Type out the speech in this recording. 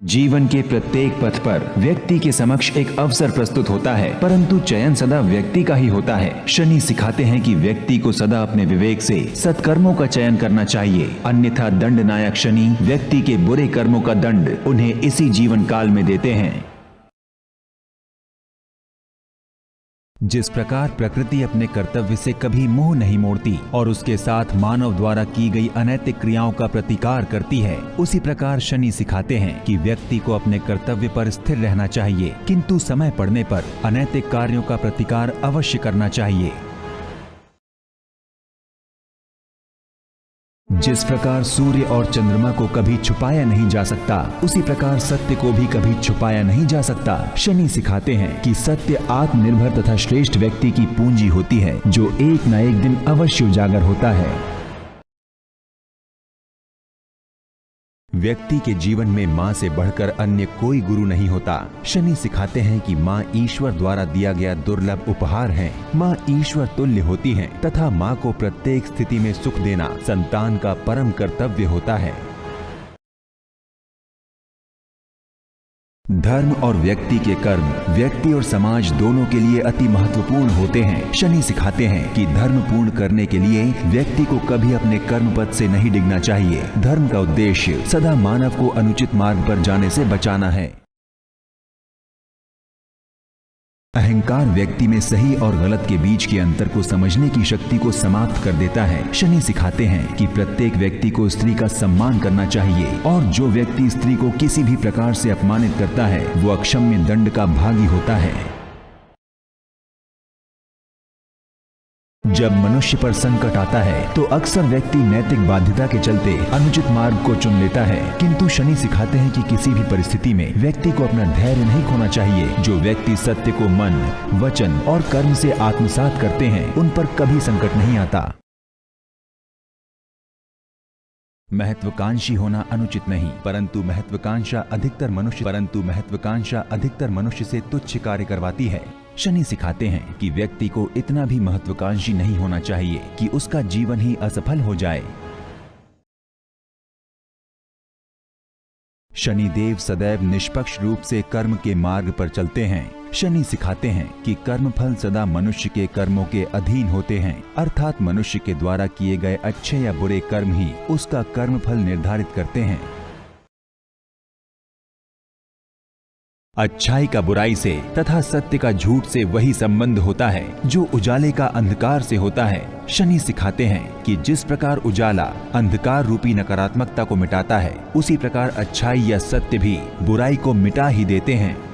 जीवन के प्रत्येक पथ पर व्यक्ति के समक्ष एक अवसर प्रस्तुत होता है, परंतु चयन सदा व्यक्ति का ही होता है। शनि सिखाते हैं कि व्यक्ति को सदा अपने विवेक से सत्कर्मों का चयन करना चाहिए, अन्यथा दंड नायक शनि व्यक्ति के बुरे कर्मों का दंड उन्हें इसी जीवन काल में देते हैं। जिस प्रकार प्रकृति अपने कर्तव्य से कभी मुंह नहीं मोड़ती और उसके साथ मानव द्वारा की गई अनैतिक क्रियाओं का प्रतिकार करती है, उसी प्रकार शनि सिखाते हैं कि व्यक्ति को अपने कर्तव्य पर स्थिर रहना चाहिए, किंतु समय पड़ने पर अनैतिक कार्यों का प्रतिकार अवश्य करना चाहिए। जिस प्रकार सूर्य और चंद्रमा को कभी छुपाया नहीं जा सकता, उसी प्रकार सत्य को भी कभी छुपाया नहीं जा सकता। शनि सिखाते हैं कि सत्य आत्मनिर्भर तथा श्रेष्ठ व्यक्ति की पूंजी होती है, जो एक न एक दिन अवश्य उजागर होता है। व्यक्ति के जीवन में माँ से बढ़कर अन्य कोई गुरु नहीं होता। शनि सिखाते हैं कि माँ ईश्वर द्वारा दिया गया दुर्लभ उपहार है। माँ ईश्वर तुल्य होती है तथा माँ को प्रत्येक स्थिति में सुख देना संतान का परम कर्तव्य होता है। धर्म और व्यक्ति के कर्म व्यक्ति और समाज दोनों के लिए अति महत्वपूर्ण होते हैं। शनि सिखाते हैं कि धर्म पूर्ण करने के लिए व्यक्ति को कभी अपने कर्म पथ से नहीं डिगना चाहिए। धर्म का उद्देश्य सदा मानव को अनुचित मार्ग पर जाने से बचाना है। अहंकार व्यक्ति में सही और गलत के बीच के अंतर को समझने की शक्ति को समाप्त कर देता है। शनि सिखाते हैं कि प्रत्येक व्यक्ति को स्त्री का सम्मान करना चाहिए और जो व्यक्ति स्त्री को किसी भी प्रकार से अपमानित करता है, वो अक्षम्य दंड का भागी होता है। जब मनुष्य पर संकट आता है तो अक्सर व्यक्ति नैतिक बाध्यता के चलते अनुचित मार्ग को चुन लेता है, किंतु शनि सिखाते हैं कि किसी भी परिस्थिति में व्यक्ति को अपना धैर्य नहीं खोना चाहिए। जो व्यक्ति सत्य को मन, वचन और कर्म से आत्मसात करते हैं, उन पर कभी संकट नहीं आता। महत्वाकांक्षी होना अनुचित नहीं, परंतु महत्वाकांक्षा अधिकतर मनुष्य से तुच्छ कार्य करवाती है। शनि सिखाते हैं कि व्यक्ति को इतना भी महत्वाकांक्षी नहीं होना चाहिए कि उसका जीवन ही असफल हो जाए। शनिदेव सदैव निष्पक्ष रूप से कर्म के मार्ग पर चलते हैं। शनि सिखाते हैं कि कर्मफल सदा मनुष्य के कर्मों के अधीन होते हैं, अर्थात मनुष्य के द्वारा किए गए अच्छे या बुरे कर्म ही उसका कर्मफल निर्धारित करते हैं। अच्छाई का बुराई से तथा सत्य का झूठ से वही संबंध होता है जो उजाले का अंधकार से होता है। शनि सिखाते हैं कि जिस प्रकार उजाला अंधकार रूपी नकारात्मकता को मिटाता है, उसी प्रकार अच्छाई या सत्य भी बुराई को मिटा ही देते हैं।